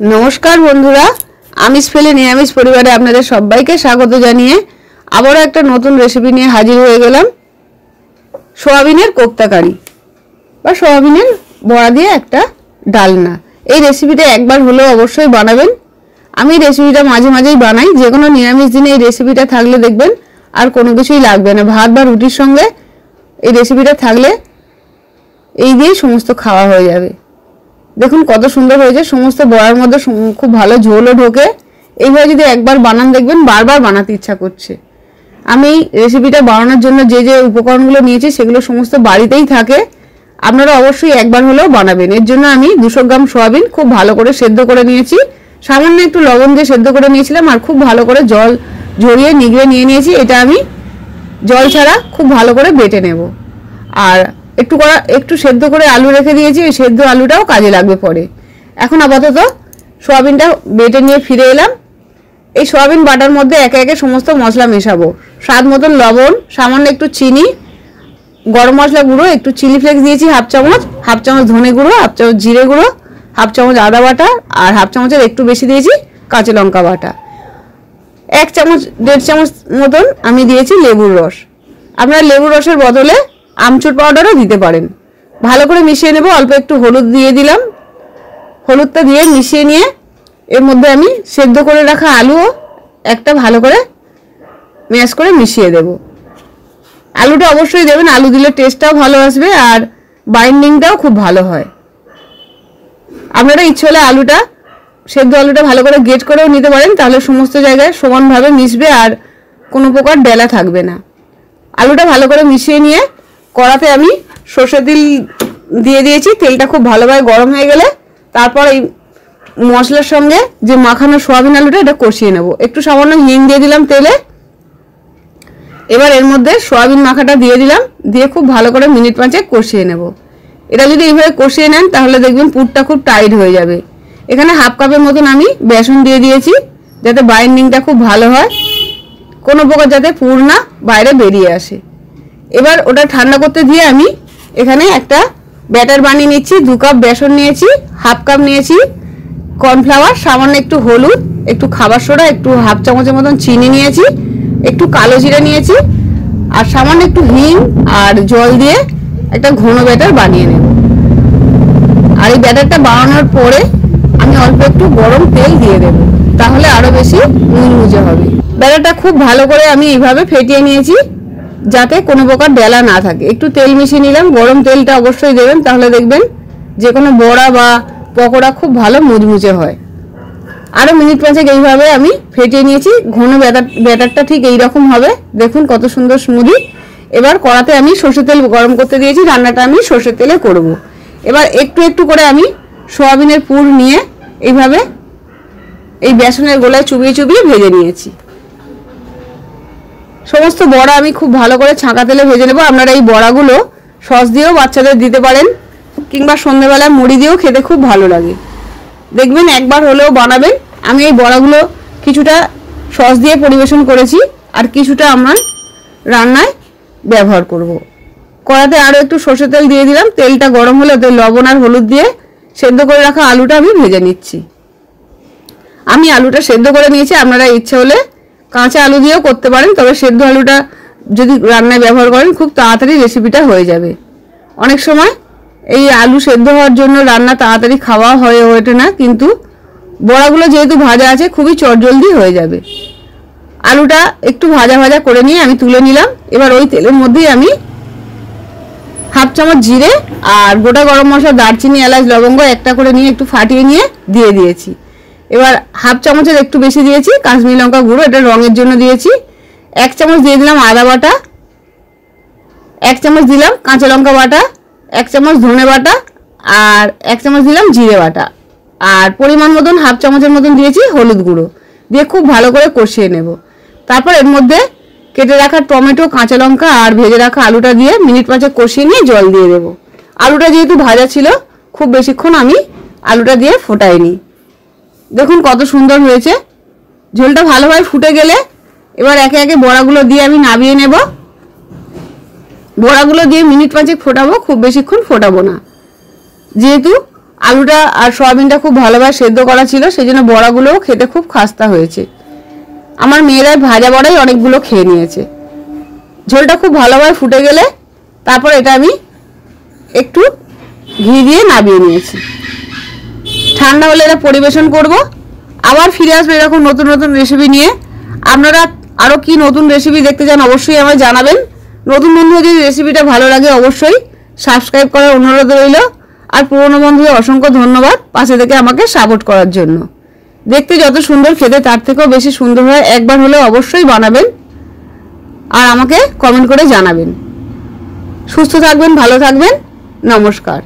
नमस्कार बंधुरा आमिष फेले निरामिष परिवारे आपनादेर सबाइके स्वागत जानिए आबारो एकटा नतून रेसिपि निये हाजिर हये गेलाम। सोयाबिनेर कोफ्ताकारी बा सोयाबिनेर बड़ा दिये एकटा डालना। এই রেসিপিটা একবার হলেও অবশ্যই বানাবেন। আমি রেসিপিটা মাঝে মাঝেই বানাই, যে কোনো নিরামিষ দিনে এই রেসিপিটা থাকলে দেখবেন আর কোনো কিছুই লাগবে না। ভাত বা রুটির সঙ্গে এই রেসিপিটা থাকলে এই দিয়ে সমস্ত খাওয়া হয়ে যাবে। দেখুন কত সুন্দর হয়েছে, সমস্ত বড়ার মধ্যে খুব ভালো ঝোলও ঢোকে। এইভাবে যদি একবার বানান দেখবেন বারবার বানাতে ইচ্ছা করছে। আমি রেসিপিটা বানানোর জন্য যে যে উপকরণগুলো নিয়েছি সেগুলো সমস্ত বাড়িতেই থাকে, আপনারা অবশ্যই একবার হলেও বানাবেন। এর জন্য আমি 200 গ্রাম সয়াবিন খুব ভালো করে সেদ্ধ করে নিয়েছি, সামান্য একটু লবণ দিয়ে সেদ্ধ করে নিয়েছিলাম আর খুব ভালো করে জল ঝরিয়ে নিগড়ে নিয়ে নিয়েছি। এটা আমি জল ছাড়া খুব ভালো করে বেটে নেব। আর একটু সেদ্ধ করে আলু রেখে দিয়েছি, এই সেদ্ধ আলুটাও কাজে লাগবে পরে। এখন আপাতত সয়াবিনটা বেটে নিয়ে ফিরে এলাম। এই সয়াবিন বাটার মধ্যে একে একে সমস্ত মশলা মেশাবো। স্বাদ মতন লবণ, সামান্য একটু চিনি, গরম মশলা গুঁড়ো, একটু চিলি ফ্লেক্স দিয়েছি হাফ চামচ ধনে গুঁড়ো, হাফ চামচ জিরে গুঁড়ো, হাফ চামচ আদা বাটা আর হাফ চামচের একটু বেশি দিয়েছি কাঁচা লঙ্কা বাটা। 1-1.5 চামচ মতন আমি দিয়েছি লেবুর রস। আপনারা লেবুর রসের বদলে আমচুর পাউডারও দিতে পারেন। ভালো করে মিশিয়ে নেব। অল্প একটু হলুদ দিয়ে দিলাম। হলুদটা দিয়ে মিশিয়ে নিয়ে এর মধ্যে আমি সেদ্ধ করে রাখা আলুও একটা ভালো করে ম্যাশ করে মিশিয়ে দেব। আলুটা অবশ্যই দেবেন, আলু দিলে টেস্টটাও ভালো আসবে আর বাইন্ডিংটাও খুব ভালো হয়। আপনারা ইচ্ছে হলে সেদ্ধ আলুটা ভালো করে গ্রেট করেও নিতে পারেন, তাহলে সমস্ত জায়গায় সমানভাবে মিশবে আর কোনো প্রকার ডেলা থাকবে না। আলুটা ভালো করে মিশিয়ে নিয়ে কড়াতে আমি সরষের তেল দিয়ে দিয়েছি। তেলটা খুব ভালোভাবে গরম হয়ে গেলে তারপর এই মশলার সঙ্গে যে মাখানো সয়াবিন আলুটা এটা কষিয়ে নেব। একটু সামান্য হিং দিয়ে দিলাম তেলে। এবার এর মধ্যে সয়াবিন মাখাটা দিয়ে দিলাম, দিয়ে খুব ভালো করে মিনিট 5 কষিয়ে নেব। এটা যদি এইভাবে কষিয়ে নেন তাহলে দেখবেন পুরটা খুব টাইট হয়ে যাবে। এখানে হাফ কাপের মতন আমি বেসন দিয়ে দিয়েছি, যাতে বাইন্ডিংটা খুব ভালো হয়, কোনো প্রকার যাতে পুর না বাইরে বেরিয়ে আসে। এবার ওটা ঠান্ডা করতে দিয়ে আমি এখানে একটা ব্যাটার বানিয়ে নিচ্ছি। 2 কাপ বেসন নিয়েছি, হাফ কাপ নিয়েছি কর্নফ্লাওয়ার, সামান্য একটু হলুদ, একটু খাবার সোডা, একটু হাফ চামচের মতন চিনি নিয়েছি, একটু কালো জিরা নিয়েছি আর সামান্য একটু হিং আর জল দিয়ে একটা ঘন ব্যাটার বানিয়ে নেব। আর এই ব্যাটারটা বানানোর পরে আমি অল্প একটু গরম তেল দিয়ে দেব, তাহলে আরো বেশি মুচমুচে হবে। ব্যাটারটা খুব ভালো করে আমি এইভাবে ফেটিয়ে নিয়েছি যাতে কোনো প্রকার ডেলা না থাকে। একটু তেল মিশিয়ে নিলাম, গরম তেলটা অবশ্যই দেবেন, তাহলে দেখবেন যে কোনো বড়া বা পকোড়া খুব ভালো মুচমুচে হয়। আরো মিনিট 5 এইভাবে আমি ফেটিয়ে নিয়েছি। ঘন ব্যাটারটা ঠিক এইরকম হবে, দেখুন কত সুন্দর স্মুদি। এবার কড়াতে আমি সরষের তেল গরম করতে দিয়েছি, রান্নাটা আমি সরষের তেলে করব। এবার একটু একটু করে আমি সয়াবিনের পুর নিয়ে এইভাবে এই বেসনের গোলায় চুবিয়ে চুবিয়ে ভেজে নিয়েছি। সমস্ত বড়া আমি খুব ভালো করে ছাঁকা তেলে ভেজে নেব। আপনারা এই বড়াগুলো সস দিয়েও বাচ্চাদের দিতে পারেন, কিংবা সন্ধ্যেবেলায় মুড়ি দিয়েও খেতে খুব ভালো লাগে। দেখবেন একবার হলেও বানাবেন। আমি এই বড়াগুলো কিছুটা সস দিয়ে পরিবেশন করেছি আর কিছুটা আমরা রান্নায় ব্যবহার করব। কড়াতে আরও একটু সরষের তেল দিয়ে দিলাম। তেলটা গরম হলে ওতে লবণ আর হলুদ দিয়ে সেদ্ধ করে রাখা আলুটা আমি ভেজে নিচ্ছি। আমি আলুটা সেদ্ধ করে নিয়েছি, আপনারা ইচ্ছে হলে কাঁচা আলু দিয়েও করতে পারেন, তবে সেদ্ধ আলুটা যদি রান্নায় ব্যবহার করেন খুব তাড়াতাড়ি রেসিপিটা হয়ে যাবে। অনেক সময় এই আলু সেদ্ধ হওয়ার জন্য রান্না তাড়াতাড়ি খাওয়া হয়ে ওঠে না, কিন্তু বড়াগুলো যেহেতু ভাজা আছে খুবই চটজলদি হয়ে যাবে। আলুটা একটু ভাজা ভাজা করে নিয়ে আমি তুলে নিলাম। এবার ওই তেলের মধ্যেই আমি হাফ চামচ জিরে আর গোটা গরম মশলা, দারচিনি, এলাচ, লবঙ্গ একটা করে নিয়ে একটু ফাটিয়ে নিয়ে দিয়ে দিয়েছি। এবার হাফ চামচের একটু বেশি দিয়েছি কাশ্মীরি লঙ্কা গুঁড়ো, এটা রঙের জন্য দিয়েছি। 1 চামচ দিয়ে দিলাম আদা বাটা, 1 চামচ দিলাম কাঁচা লঙ্কা বাটা, 1 চামচ ধনে বাটা আর 1 চামচ দিলাম জিরে বাটা আর পরিমাণ মতন হাফ চামচের মতন দিয়েছি হলুদ গুঁড়ো, দিয়ে খুব ভালো করে কষিয়ে নেব। তারপর এর মধ্যে কেটে রাখা টমেটো, কাঁচা লঙ্কা আর ভেজে রাখা আলুটা দিয়ে মিনিট 5 কষিয়ে নিয়ে জল দিয়ে দেব। আলুটা যেহেতু ভাজা ছিল খুব বেশিক্ষণ আমি আলুটা দিয়ে ফোটাইনি। দেখুন কত সুন্দর হয়েছে। ঝোলটা ভালোভাবে ফুটে গেলে এবার একে একে বড়াগুলো দিয়ে আমি নামিয়ে নেব। বড়াগুলো দিয়ে মিনিট 5 ফোটাবো, খুব বেশিক্ষণ ফোটাবো না, যেহেতু আলুটা আর সয়াবিনটা খুব ভালোভাবে সেদ্ধ করা ছিল, সেই জন্য বড়াগুলোও খেতে খুব খাস্তা হয়েছে। আমার মেয়েরা ভাজা বড়াই অনেকগুলো খেয়ে নিয়েছে। ঝোলটা খুব ভালোভাবে ফুটে গেলে তারপর এটা আমি একটু ঘি দিয়ে নামিয়ে নিয়েছি। ঠান্ডা হলে এটা পরিবেশন করব। আবার ফিরে আসবে এরকম নতুন নতুন রেসিপি নিয়ে। আপনারা আরও কি নতুন রেসিপি দেখতে চান অবশ্যই আমায় জানাবেন। নতুন বন্ধু যদি রেসিপিটা ভালো লাগে অবশ্যই সাবস্ক্রাইব করার অনুরোধ রইল। আর পুরনো বন্ধুদের অসংখ্য ধন্যবাদ পাশে থেকে আমাকে সাপোর্ট করার জন্য। দেখতে যত সুন্দর, খেতে তার থেকেও বেশি সুন্দর হয়। একবার হলে অবশ্যই বানাবেন আর আমাকে কমেন্ট করে জানাবেন। সুস্থ থাকবেন, ভালো থাকবেন, নমস্কার।